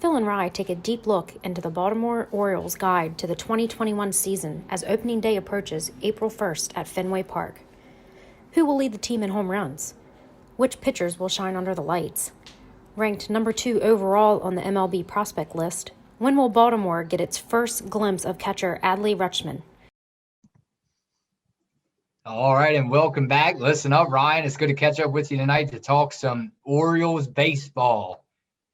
Phil and Rye take a deep look into the Baltimore Orioles' guide to the 2021 season as opening day approaches April 1st at Fenway Park. Who will lead the team in home runs? Which pitchers will shine under the lights? Ranked number 2 overall on the MLB prospect list, when will Baltimore get its first glimpse of catcher Adley Rutschman? All right, and welcome back. Listen up, Ryan. It's good to catch up with you tonight to talk some Orioles baseball.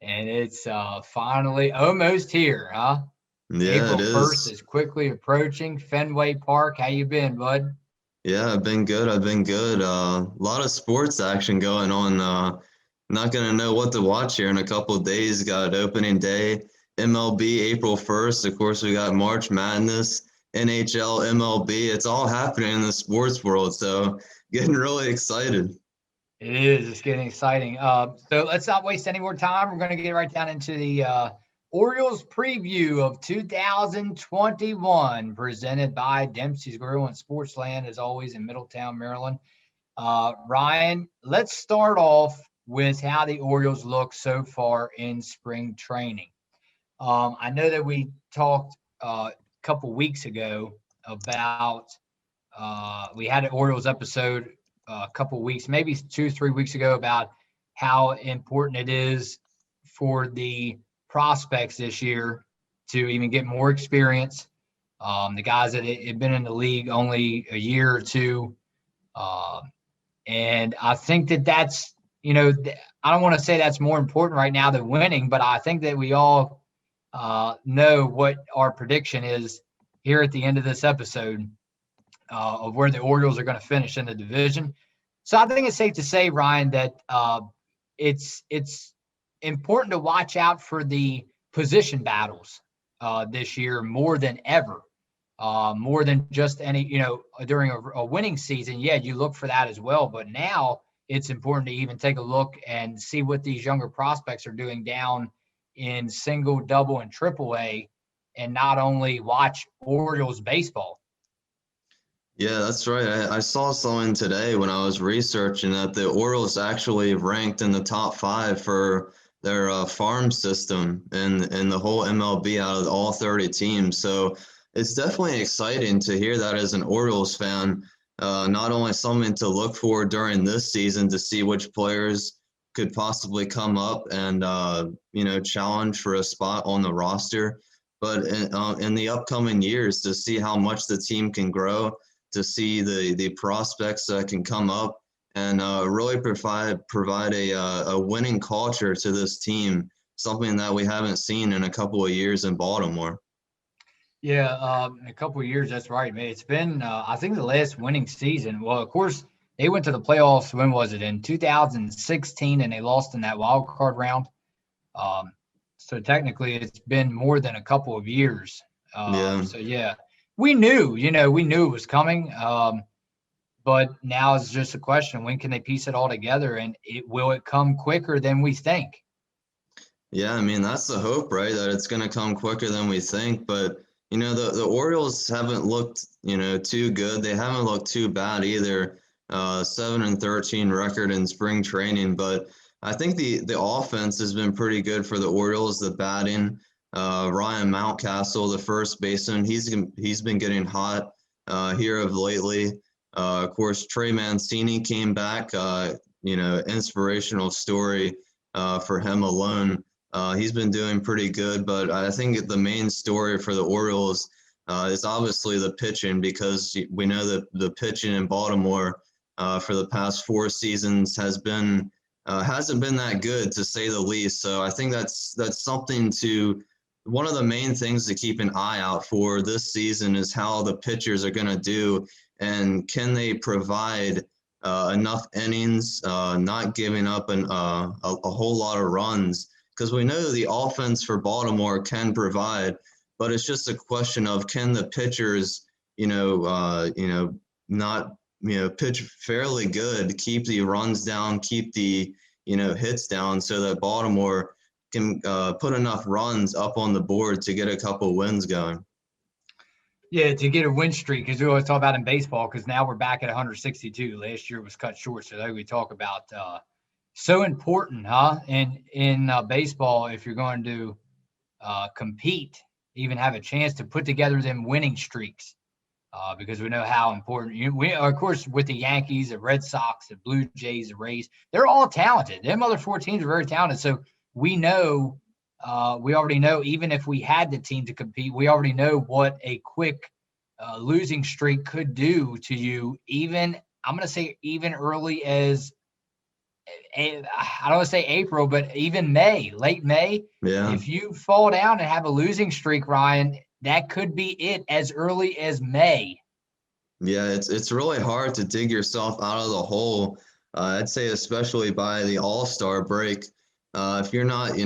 And it's finally almost here, huh? Yeah, April it 1st is. is quickly approaching. Fenway Park, how you been, bud? Yeah, I've been good. A lot of sports action going on. Not gonna know what to watch here in a couple of days. Got opening day, MLB April 1st. Of course, we got March Madness, NHL, MLB. It's all happening in the sports world. So getting really excited. It is. It's getting exciting. So let's not waste any more time. We're going to get right down into the Orioles preview of 2021, presented by Dempsey's Grill and Sportsland, as always, in Middletown, Maryland. Ryan, let's start off with how the Orioles look so far in spring training. I know that we talked a couple weeks ago about we had an Orioles episode a couple weeks, maybe 2-3 weeks ago, about how important it is for the prospects this year to even get more experience. The guys that had been in the league only a year or two. And I think that's, I don't want to say that's more important right now than winning, but I think that we all know what our prediction is here at the end of this episode. Of where the Orioles are going to finish in the division. So I think it's safe to say, Ryan, that it's important to watch out for the position battles this year more than ever, more than just any, during a winning season. Yeah, you look for that as well. But now it's important to even take a look and see what these younger prospects are doing down in single, double, and triple A, and not only watch Orioles baseball. Yeah, that's right. I saw something today when I was researching that the Orioles actually ranked in the top 5 for their farm system in the whole MLB out of all 30 teams. So it's definitely exciting to hear that as an Orioles fan. Not only something to look for during this season to see which players could possibly come up and challenge for a spot on the roster, but in the upcoming years to see how much the team can grow, to see the prospects that can come up and really provide a winning culture to this team, something that we haven't seen in a couple of years in Baltimore. Yeah, in a couple of years, that's right, man. It's been, I think, the last winning season. Well, of course, they went to the playoffs. When was it? In 2016, and they lost in that wild card round. So technically, it's been more than a couple of years. Yeah. So yeah, we knew it was coming. But now it's just a question: when can they piece it all together, and will it come quicker than we think? Yeah, I mean, that's the hope, right? That it's going to come quicker than we think. But, the Orioles haven't looked, too good. They haven't looked too bad either. 7-13 record in spring training. But I think the offense has been pretty good for the Orioles. The batting, Ryan Mountcastle, the first baseman, he's been getting hot here of lately. Of course, Trey Mancini came back, inspirational story for him alone. He's been doing pretty good, but I think the main story for the Orioles is obviously the pitching, because we know that the pitching in Baltimore for the past 4 seasons hasn't been that good, to say the least. So I think that's something one of the main things to keep an eye out for this season is how the pitchers are going to do, and can they provide enough innings, not giving up a whole lot of runs. Because we know the offense for Baltimore can provide, but it's just a question of, can the pitchers, not, pitch fairly good, keep the runs down, keep the, hits down, so that Baltimore can put enough runs up on the board to get a couple wins going. Yeah, to get a win streak, because we always talk about in baseball, because now we're back at 162. Last year was cut short, so like we talk about so important, huh? In baseball, if you're going to compete, even have a chance to put together them winning streaks. Because we know how important we are, of course, with the Yankees, the Red Sox, the Blue Jays, the Rays, they're all talented. Them other 4 teams are very talented. So we know, we already know, even if we had the team to compete, we already know what a quick losing streak could do to you. Even, I'm going to say, even early as, I don't want to say April, but even May, late May. Yeah. If you fall down and have a losing streak, Ryan, that could be it as early as May. Yeah, it's really hard to dig yourself out of the hole. I'd say especially by the All-Star break. If you're not,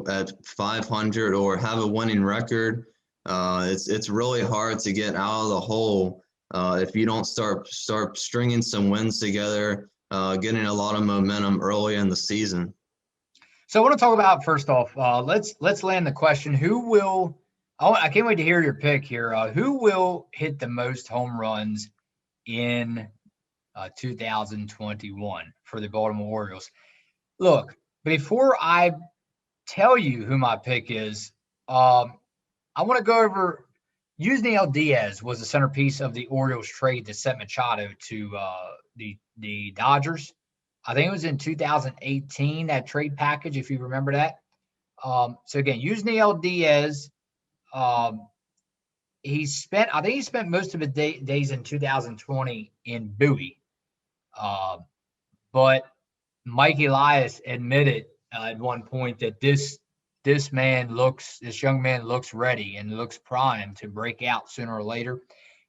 at 500 or have a winning record, it's really hard to get out of the hole if you don't start stringing some wins together, getting a lot of momentum early in the season. So I want to talk about, first off, let's land the question: who will? Oh, I can't wait to hear your pick here. Who will hit the most home runs in 2021 for the Baltimore Orioles? Look, before I tell you who my pick is, I want to go over. Yusniel Diaz was the centerpiece of the Orioles trade that sent Machado to the Dodgers. I think it was in 2018, that trade package, if you remember that. So again, Yusniel Diaz, I think he spent most of his days in 2020 in Bowie. But Mike Elias admitted at one point that this young man looks ready and looks primed to break out sooner or later.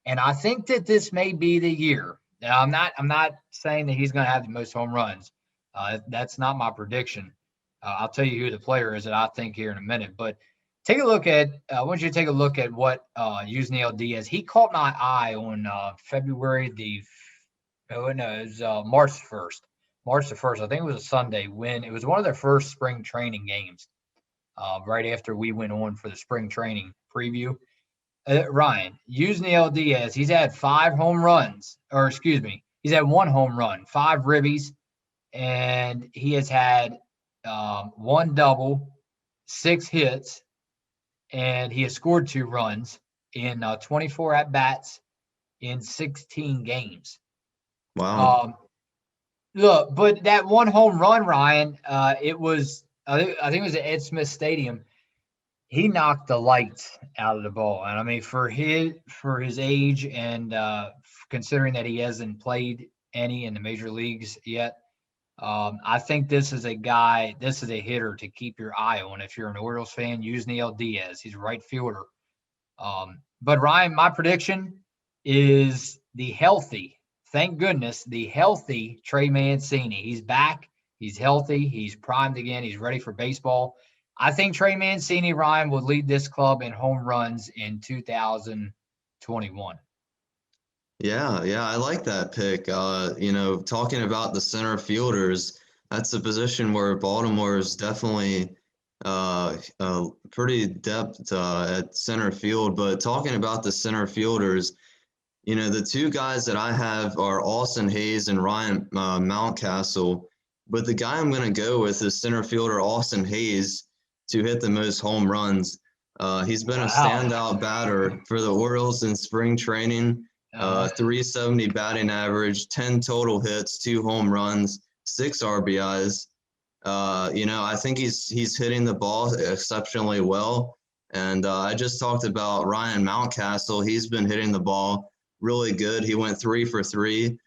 And I think that this may be the year. Now, I'm not saying that he's going to have the most home runs. That's not my prediction. I'll tell you who the player is that I think here in a minute. But I want you to take a look at what Yusniel Diaz. He caught my eye on March 1st. March the 1st, I think it was a Sunday, when it was one of their first spring training games, right after we went on for the spring training preview. Ryan, Yusniel Diaz, he's had 5 home runs, he's had 1 home run, 5 ribbies, and he has had 1 double, 6 hits, and he has scored 2 runs in 24 at-bats in 16 games. Wow. Look, but that 1 home run, Ryan, it was, I think it was at Ed Smith Stadium. He knocked the lights out of the ball. And I mean, for his age and considering that he hasn't played any in the major leagues yet, I think this is a hitter to keep your eye on. If you're an Orioles fan, Yusniel Diaz. He's a right fielder. But Ryan, my prediction is thank goodness, the healthy Trey Mancini. He's back. He's healthy. He's primed again. He's ready for baseball. I think Trey Mancini, Ryan, will lead this club in home runs in 2021. Yeah, I like that pick. Talking about the center fielders, that's a position where Baltimore is definitely pretty depth at center field. But talking about the center fielders, the 2 guys that I have are Austin Hayes and Ryan Mountcastle. But the guy I'm going to go with is center fielder Austin Hayes to hit the most home runs. He's been a standout batter for the Orioles in spring training. 370 batting average, 10 total hits, 2 home runs, 6 RBIs. I think he's hitting the ball exceptionally well. And I just talked about Ryan Mountcastle. He's been hitting the ball really good. He went 3 for 3 in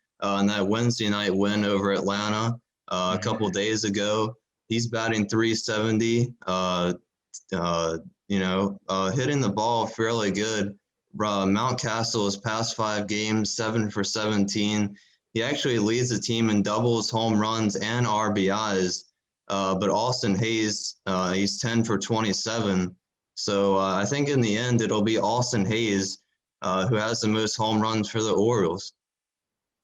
that Wednesday night win over Atlanta a couple days ago. He's batting 370. Hitting the ball fairly good. Mountcastle his past 5 games, 7 for 17. He actually leads the team in doubles, home runs, and RBIs. But Austin Hayes, he's 10 for 27. So I think in the end, it'll be Austin Hayes who has the most home runs for the Orioles.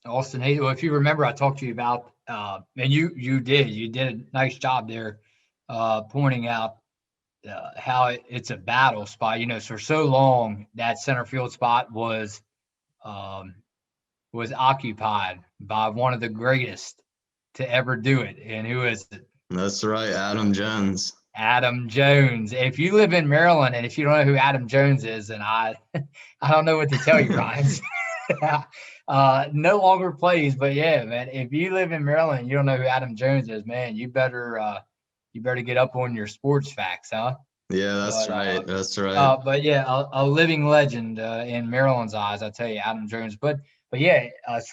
Austin Hayes. Well, if you remember, I talked to you about, and you did a nice job there pointing out how it's a battle spot. For so long that center field spot was occupied by one of the greatest to ever do it. And who is it? That's right, Adam Jones. Adam Jones. If you live in Maryland and if you don't know who Adam Jones is, then I don't know what to tell you, Ryan. No longer plays, but yeah, man. If you live in Maryland and you don't know who Adam Jones is, man, you better get up on your sports facts, huh? Yeah, that's But right. That's right. but yeah, a living legend in Maryland's eyes, I tell you, Adam Jones. But yeah,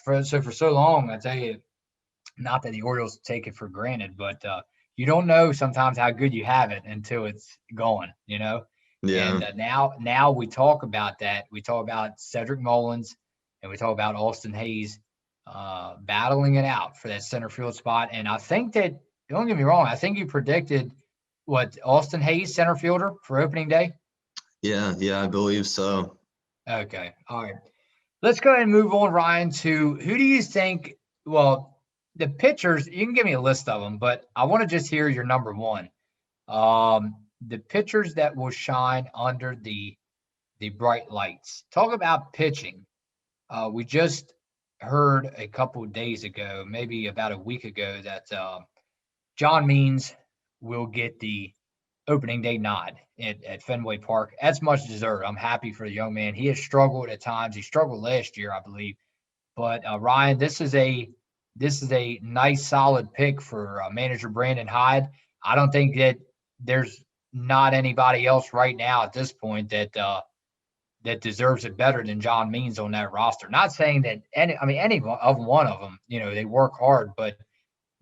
for so long, I tell you, not that the Orioles take it for granted, but you don't know sometimes how good you have it until it's gone, you know. Yeah. And now we talk about that. We talk about Cedric Mullins, and we talk about Austin Hayes battling it out for that center field spot. And I think that, don't get me wrong, I think you predicted what, Austin Hayes center fielder for opening day. Yeah, yeah, I believe so. Okay, all right. Let's go ahead and move on, Ryan, to who do you think? Well, the pitchers, you can give me a list of them, but I want to just hear your number one. The pitchers that will shine under the bright lights. Talk about pitching. We just heard a couple of days ago, maybe about a week ago, that John Means will get the opening day nod at Fenway Park. That's much deserved. I'm happy for the young man. He has struggled at times. He struggled last year, I believe. But Ryan, this is a nice, solid pick for manager Brandon Hyde. I don't think that there's not anybody else right now at this point that deserves it better than John Means on that roster. Not saying that any of one of them, they work hard, but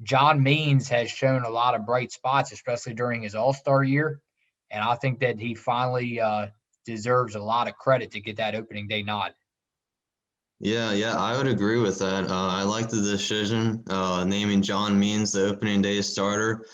John Means has shown a lot of bright spots, especially during his All-Star year, and I think that he finally deserves a lot of credit to get that opening day nod. Yeah, yeah, I would agree with that. I like the decision naming John Means the opening day starter.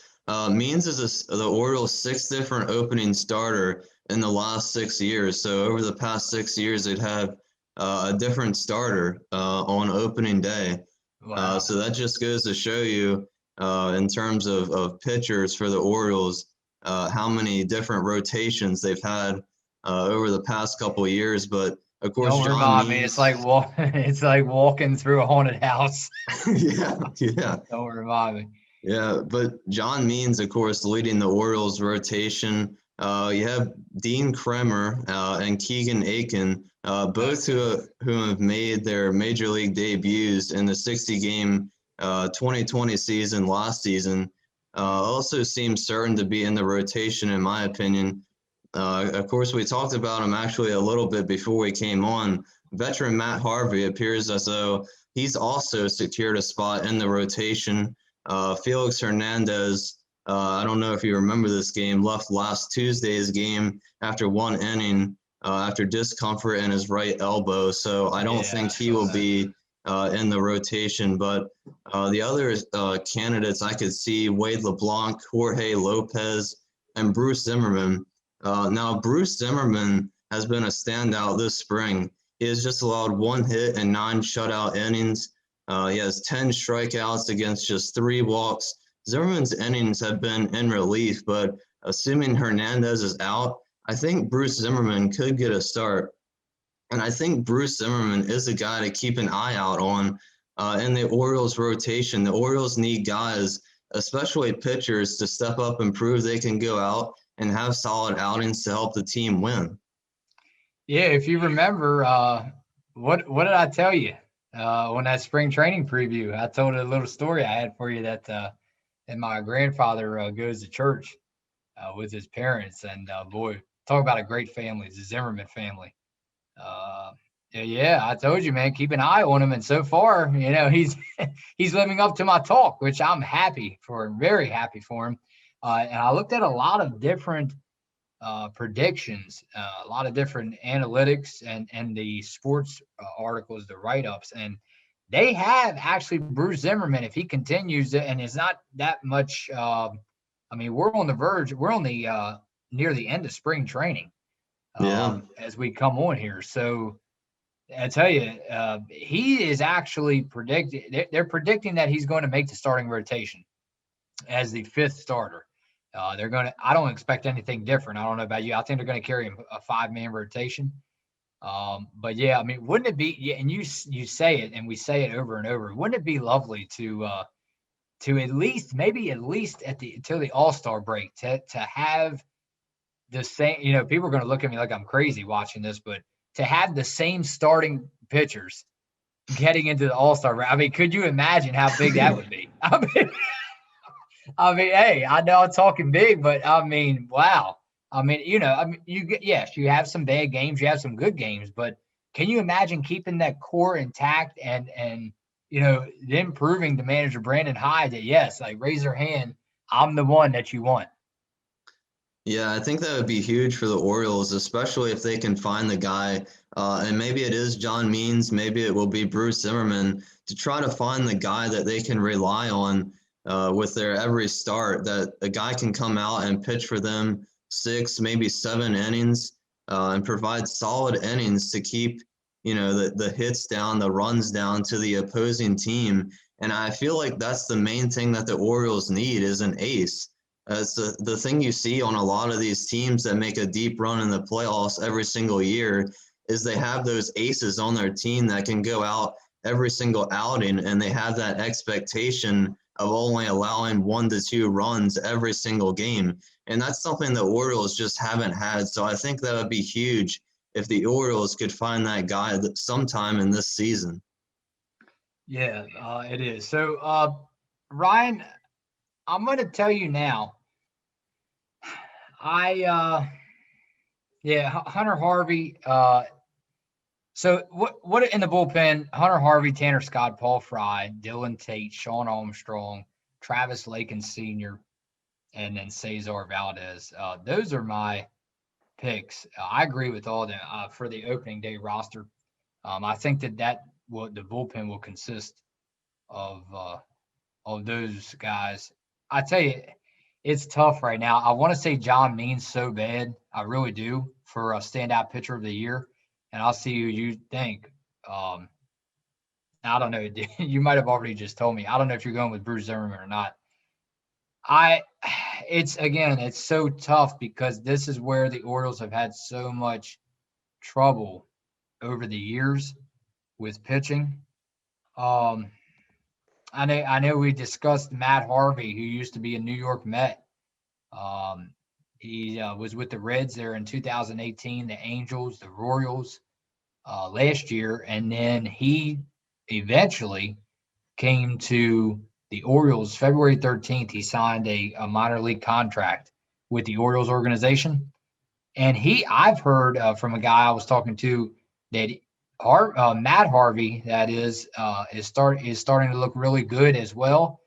Means is the Orioles' sixth different opening starter in the last 6 years. So over the past 6 years, they'd have a different starter on opening day. Wow. So that just goes to show you, in terms of pitchers for the Orioles, how many different rotations they've had over the past couple of years. But of course, Don't John remind me. It's Means. like it's like walking through a haunted house. Yeah, yeah, Don't remind me. yeah. But John Means, of course, leading the Orioles rotation. You have Dean Kremer and Keegan Aiken, both who have made their major league debuts in the 60-game 2020 season last season. Also seems certain to be in the rotation, in my opinion. Of course, we talked about him actually a little bit before we came on. Veteran Matt Harvey appears as though he's also secured a spot in the rotation. Felix Hernandez, I don't know if you remember this game, left last Tuesday's game after one inning after discomfort in his right elbow. So I don't think he will be in the rotation. But the other candidates I could see, Wade LeBlanc, Jorge Lopez, and Bruce Zimmerman. Now, Bruce Zimmerman has been a standout this spring. He has just allowed 1 hit and 9 shutout innings. He has 10 strikeouts against just 3 walks. Zimmerman's innings have been in relief, but assuming Hernandez is out, I think Bruce Zimmerman could get a start. And I think Bruce Zimmerman is a guy to keep an eye out on in the Orioles rotation. The Orioles need guys, especially pitchers, to step up and prove they can go out and have solid outings to help the team win. Yeah, if you remember, what did I tell you on that spring training preview? I told a little story I had for you that my grandfather goes to church with his parents, and boy, talk about a great family, it's the Zimmerman family. Yeah, I told you, man, keep an eye on him, and so far, he's he's living up to my talk, which I'm happy for, very happy for him. And I looked at a lot of different predictions, a lot of different analytics and the sports articles, the write-ups, and they have actually Bruce Zimmerman, if he continues, and it's not that much. We're on the verge. We're on the near the end of spring training as we come on here. So I tell you, he is actually predicted. They're predicting that he's going to make the starting rotation as the 5th starter. They're going to. I don't expect anything different. I don't know about you. I think they're going to carry a 5-man rotation. But yeah, wouldn't it be? Yeah, and you say it, and we say it over and over. Wouldn't it be lovely to to at least till the All-Star break to have the same, people are going to look at me like I'm crazy watching this, but to have the same starting pitchers getting into the All-Star break. I mean, could you imagine how big that would be? Hey, I know I'm talking big, but I mean, wow. Yes, you have some bad games, you have some good games, but can you imagine keeping that core intact and them proving to manager Brandon Hyde that yes, like raise their hand, I'm the one that you want. Yeah, I think that would be huge for the Orioles, especially if they can find the guy, and maybe it is John Means, maybe it will be Bruce Zimmerman, to try to find the guy that they can rely on with their every start, that a guy can come out and pitch for them 6, maybe 7 innings, and provide solid innings to keep, the hits down, the runs down to the opposing team. And I feel like that's the main thing that the Orioles need is an ace. It's the thing you see on a lot of these teams that make a deep run in the playoffs every single year is they have those aces on their team that can go out every single outing, and they have that expectation of only allowing 1 to 2 runs every single game. And that's something the Orioles just haven't had. So I think that would be huge if the Orioles could find that guy sometime in this season. Yeah, it is. So, Ryan, I'm going to tell you now. Hunter Harvey. So what in the bullpen? Hunter Harvey, Tanner Scott, Paul Fry, Dylan Tate, Sean Armstrong, Travis Lakin Sr., and then Cesar Valdez. Those are my picks. I agree with all of them for the opening day roster. I think that the bullpen will consist of those guys. I tell you, it's tough right now. I want to say John Means so bad. I really do for a standout pitcher of the year. And I'll see who you think. I don't know. You might have already just told me. I don't know if you're going with Bruce Zimmerman or not. It's so tough because this is where the Orioles have had so much trouble over the years with pitching. I know we discussed Matt Harvey, who used to be a New York Met. He was with the Reds there in 2018, the Angels, the Royals last year, and then he eventually came to the Orioles. February 13th, he signed a minor league contract with the Orioles organization. And I've heard from a guy I was talking to that Matt Harvey, that is starting to look really good as well.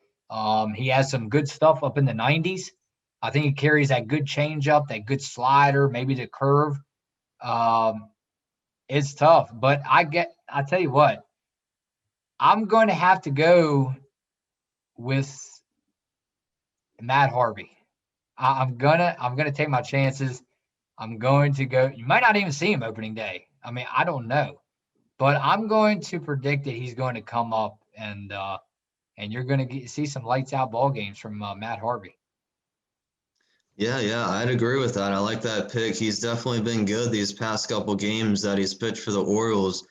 He has some good stuff up in the 90s. I think he carries that good changeup, that good slider, maybe the curve. It's tough, but I tell you what, I'm going to have to go with Matt Harvey. I'm gonna take my chances. I'm going to go. You might not even see him opening day. I mean, I don't know. But I'm going to predict that he's going to come up and you're going to see some lights out ball games from Matt Harvey. Yeah, I'd agree with that. I like that pick. He's definitely been good these past couple games that he's pitched for the Orioles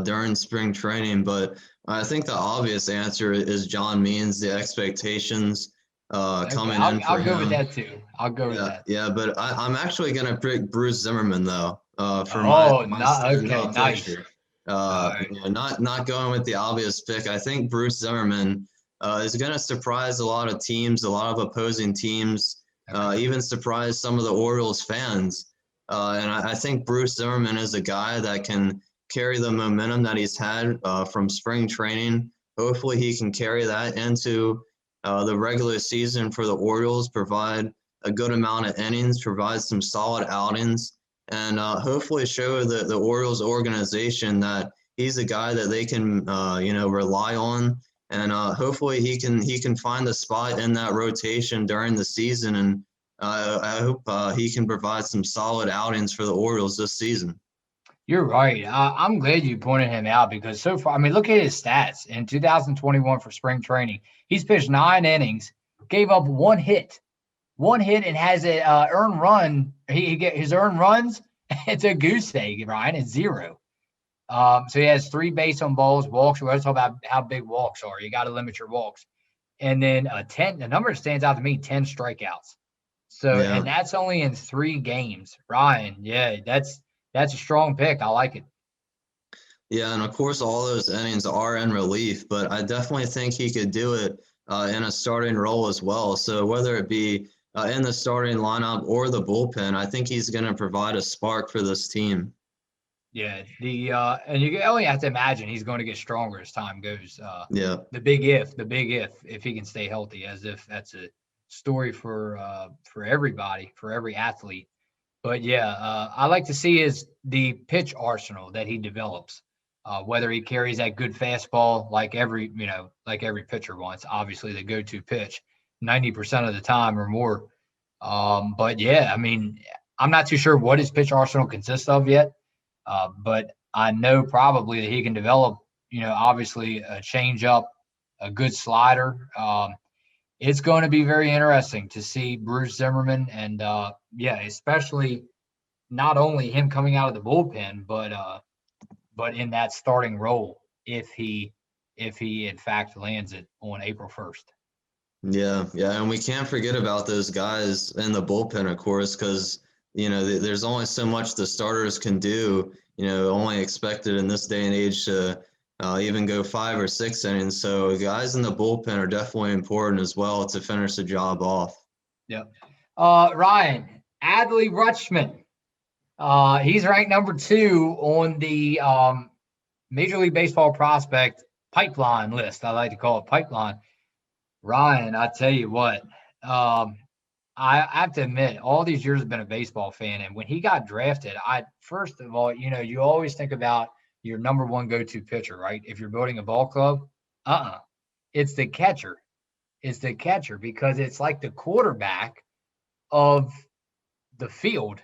during spring training. But I think the obvious answer is John Means. The expectations coming in for him. I'll go with that too. I'll go with that. Yeah, but I'm actually going to pick Bruce Zimmerman though for my okay, nice. pitcher. Not going with the obvious pick. I think Bruce Zimmerman is going to surprise a lot of teams, a lot of opposing teams, even surprise some of the Orioles fans. And I think Bruce Zimmerman is a guy that can carry the momentum that he's had from spring training. Hopefully he can carry that into the regular season for the Orioles, provide a good amount of innings, provide some solid outings, and hopefully show the Orioles organization that he's a guy that they can rely on, and hopefully he can find a spot in that rotation during the season, and I hope he can provide some solid outings for the Orioles this season. You're right. I'm glad you pointed him out because so far, I mean, look at his stats in 2021 for spring training. He's pitched 9 innings, gave up 1 hit, and has an earned run. He get his earned runs. It's a goose egg, Ryan. It's 0. So he has 3 base on balls, walks. We always talk about how big walks are. You got to limit your walks. and then the number that stands out to me, 10 strikeouts. So, Yeah. and that's only in 3 games. Ryan, yeah, that's a strong pick. I like it. Yeah, and of course, all those innings are in relief, but I definitely think he could do it in a starting role as well. So whether it be in the starting lineup or the bullpen, I think he's going to provide a spark for this team. Yeah, and you only have to imagine he's going to get stronger as time goes. Yeah. The big if he can stay healthy, as if that's a story for everybody, for every athlete. But yeah, I like to see the pitch arsenal that he develops. Whether he carries that good fastball like every pitcher wants, obviously the go-to pitch 90% of the time or more. But yeah, I mean, I'm not too sure what his pitch arsenal consists of yet. But I know probably that he can develop, obviously a changeup, a good slider. It's going to be very interesting to see Bruce Zimmerman and especially not only him coming out of the bullpen, but in that starting role if he in fact lands it on April 1st. Yeah, yeah, and we can't forget about those guys in the bullpen, of course, because there's only so much the starters can do. Only expected in this day and age to even go 5 or 6 innings. So guys in the bullpen are definitely important as well to finish the job off. Yep. Ryan, Adley Rutschman. He's ranked number 2 on the Major League Baseball prospect pipeline list. I like to call it pipeline. Ryan, I tell you what, I have to admit, all these years I've been a baseball fan, and when he got drafted, first of all, you always think about your number 1 go-to pitcher, right? If you're building a ball club, it's the catcher. It's the catcher because it's like the quarterback of the field.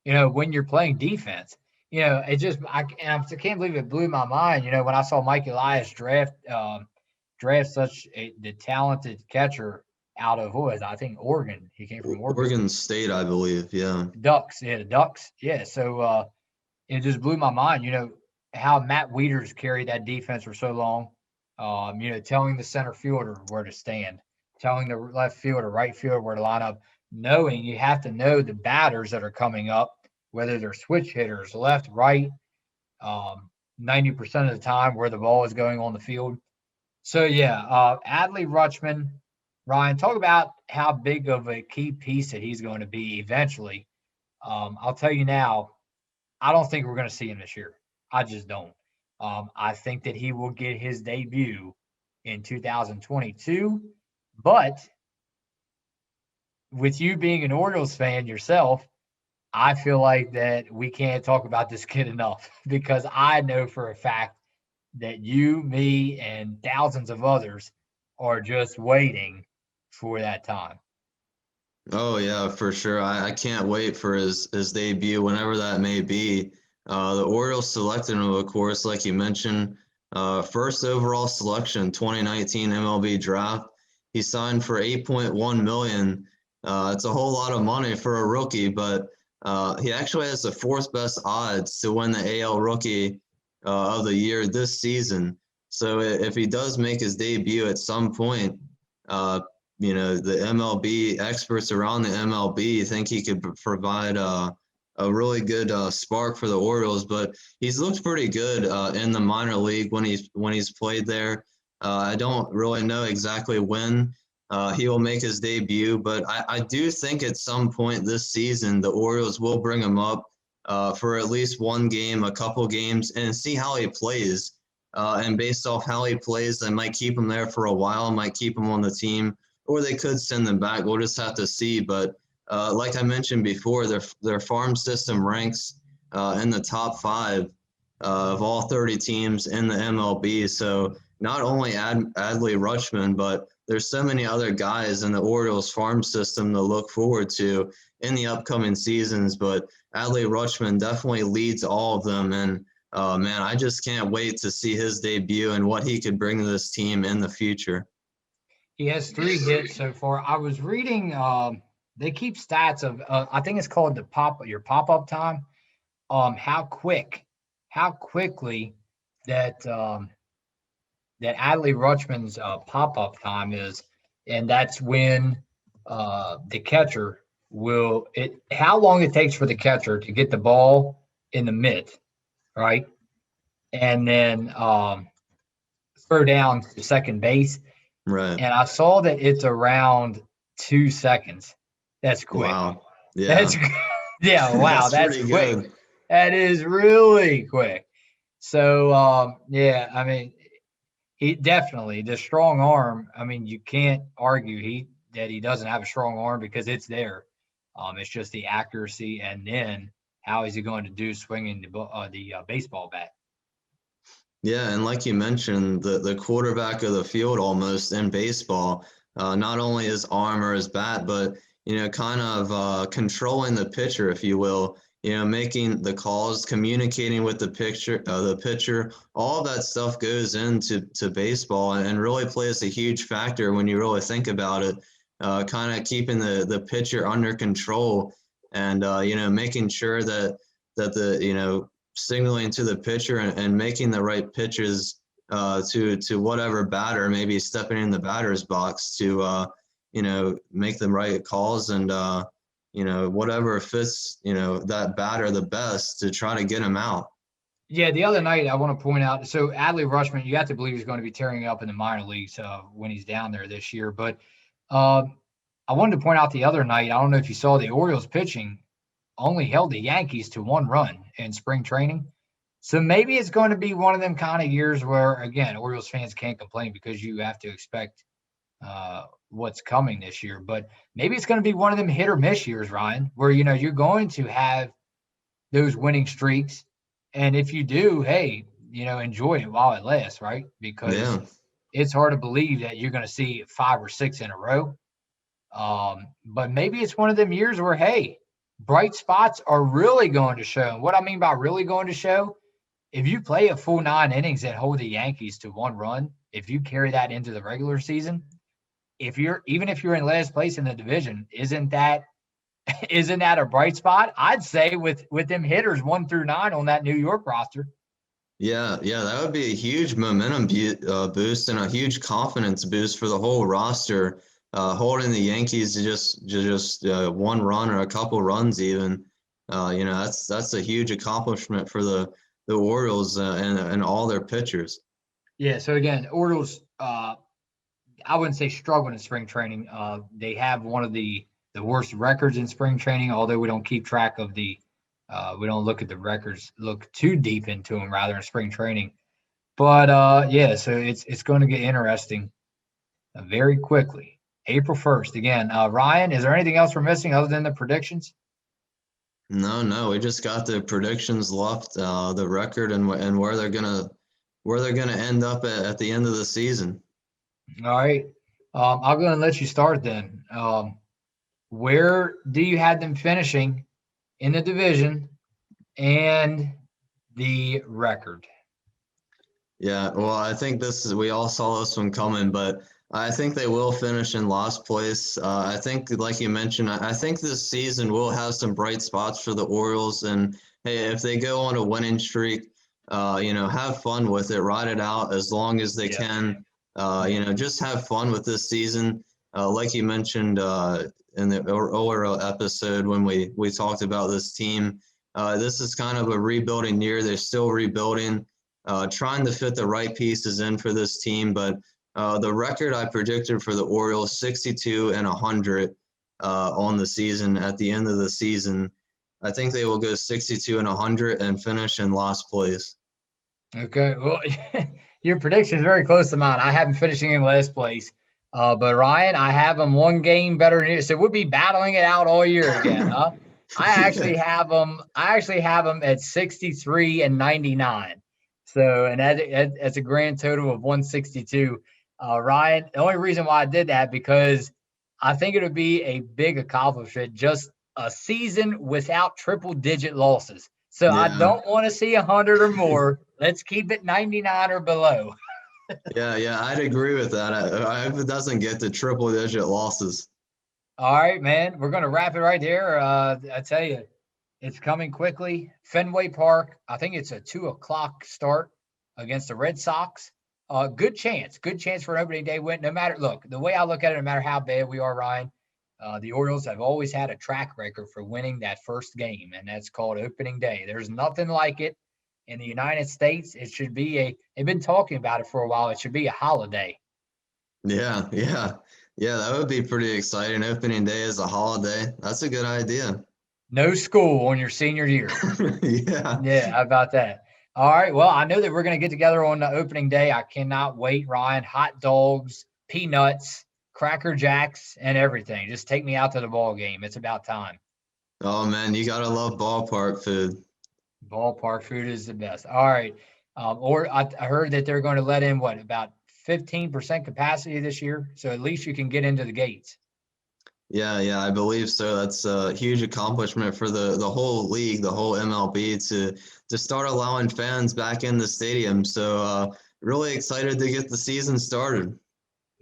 When you're playing defense, it just I can't believe it blew my mind. When I saw Mike Elias draft such the talented catcher out of I think Oregon. He came from Oregon. Oregon State, I believe. Yeah. Ducks. Yeah, the Ducks. Yeah. So it just blew my mind. How Matt Wieters carried that defense for so long. Telling the center fielder where to stand, telling the left fielder, right fielder where to line up, knowing you have to know the batters that are coming up, whether they're switch hitters, left, right, 90% of the time where the ball is going on the field. So yeah, Adley Rutschman, Ryan, talk about how big of a key piece that he's going to be eventually. I'll tell you now, I don't think we're going to see him this year. I just don't. I think that he will get his debut in 2022, but with you being an Orioles fan yourself, I feel like that we can't talk about this kid enough because I know for a fact that you, me, and thousands of others are just waiting for that time. Oh yeah, for sure. I can't wait for his debut whenever that may be. The Orioles selected him, of course, like you mentioned, first overall selection, 2019 MLB draft. He signed for 8.1 million. It's a whole lot of money for a rookie, but he actually has the 4th best odds to win the AL Rookie of the Year this season. So if he does make his debut at some point, the MLB experts around the MLB think he could provide a really good spark for the Orioles. But he's looked pretty good in the minor league when he's played there. I don't really know exactly when he will make his debut, but I do think at some point this season the Orioles will bring him up for at least one game, a couple games, and see how he plays. And based off how he plays, they might keep him there for a while, might keep him on the team, or they could send them back. We'll just have to see. But like I mentioned before, their farm system ranks in the top 5 of all 30 teams in the MLB. So not only Adley Rutschman, but there's so many other guys in the Orioles farm system to look forward to in the upcoming seasons. But Adley Rutschman definitely leads all of them. And man, I just can't wait to see his debut and what he could bring to this team in the future. He has 3 hits so far. I was reading, they keep stats of, I think it's called your pop-up time. How quickly that that Adley Rutschman's pop-up time is, and that's when the catcher how long it takes for the catcher to get the ball in the mitt, right? And then throw down to second base. Right. And I saw that it's around 2 seconds. That's quick. Wow. Yeah. That's yeah, wow, that's pretty quick. good. That is really quick. So yeah, I mean, he definitely the strong arm. I mean, you can't argue that he doesn't have a strong arm because it's there. It's just the accuracy, and then how is he going to do swinging the baseball bat? Yeah, and like you mentioned, the quarterback of the field almost in baseball, not only his arm or his bat, but kind of controlling the pitcher, if you will. Making the calls, communicating with the pitcher, all that stuff goes into baseball and really plays a huge factor when you really think about it. Kind of keeping the pitcher under control, and making sure that the signaling to the pitcher and making the right pitches to whatever batter, maybe stepping in the batter's box to make the right calls and whatever fits that batter the best to try to get him out. Yeah, the other night I want to point out. So Adley Rutschman, you have to believe he's going to be tearing up in the minor leagues when he's down there this year. But I wanted to point out the other night. I don't know if you saw the Orioles pitching only held the Yankees to 1 run in spring training. So maybe it's going to be one of them kind of years where, again, Orioles fans can't complain because you have to expect what's coming this year. But maybe it's going to be one of them hit or miss years, Ryan, where, you're going to have those winning streaks. And if you do, hey, enjoy it while it lasts, right? Because it's hard to believe that you're going to see 5 or 6 in a row. But maybe it's one of them years where, hey, bright spots are really going to show. And what I mean by really going to show, if you play a full 9 innings and hold the Yankees to 1 run, if you carry that into the regular season, even if you're in last place in the division, isn't that a bright spot? I'd say with them hitters 1 through 9 on that New York roster. Yeah, that would be a huge momentum boost and a huge confidence boost for the whole roster. Holding the Yankees to just 1 run or a couple runs even, that's a huge accomplishment for the Orioles and all their pitchers. Yeah. So again, Orioles, I wouldn't say struggling in spring training. They have one of the worst records in spring training, although we don't keep track of we don't look at the records, look too deep into them rather in spring training. But yeah, so it's going to get interesting very quickly. April 1st. Again, Ryan, is there anything else we're missing other than the predictions? No, we just got the predictions left, the record, and where they're gonna end up at the end of the season. All right, I'll go and let you start then. Where do you have them finishing in the division and the record? Yeah, well, I think we all saw this one coming, but I think they will finish in last place. I think, like you mentioned, I think this season will have some bright spots for the Orioles. And hey, if they go on a winning streak, have fun with it, ride it out as long as they can. Just have fun with this season. Like you mentioned in the Oriole episode when we talked about this team, this is kind of a rebuilding year. They're still rebuilding, trying to fit the right pieces in for this team, but the record I predicted for the Orioles, 62-100 on the season. At the end of the season, I think they will go 62-100 and finish in last place. Okay, well, your prediction is very close to mine. I have them finishing in last place, but Ryan, I have them 1 game better than you. So we'll be battling it out all year again, huh? I actually have them at 63-99. So, and that's a grand total of 162. Ryan, the only reason why I did that because I think it would be a big accomplishment, just a season without triple-digit losses. So I don't want to see 100 or more. Let's keep it 99 or below. Yeah, I'd agree with that. I hope it doesn't get to triple-digit losses. All right, man. We're going to wrap it right there. I tell you, it's coming quickly. Fenway Park, I think it's a 2:00 start against the Red Sox. Good chance for an opening day win. No matter, look, the way I look at it, no matter how bad we are, Ryan, the Orioles have always had a track record for winning that first game, and that's called opening day. There's nothing like it in the United States. It should be they've been talking about it for a while. It should be a holiday. Yeah, yeah. Yeah, that would be pretty exciting. Opening day is a holiday. That's a good idea. No school on your senior year. Yeah. Yeah, how about that? All right. Well, I know that we're going to get together on the opening day. I cannot wait, Ryan. Hot dogs, peanuts, Cracker Jacks, and everything. Just take me out to the ball game. It's about time. Oh man, you gotta love ballpark food. Ballpark food is the best. All right. Or I heard that they're going to let in about 15% capacity this year. So at least you can get into the gates. Yeah, yeah, I believe so. That's a huge accomplishment for the whole league, the whole MLB to start allowing fans back in the stadium. So really excited to get the season started.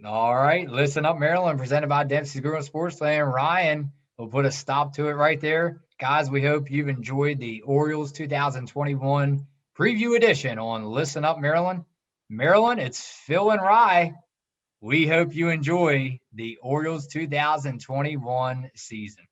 All right. Listen up, Maryland, presented by Dempsey's Girl Sports Fan. Ryan will put a stop to it right there. Guys, we hope you've enjoyed the Orioles 2021 preview edition on Listen Up, Maryland. Maryland, it's Phil and Rye. We hope you enjoy the Orioles 2021 season.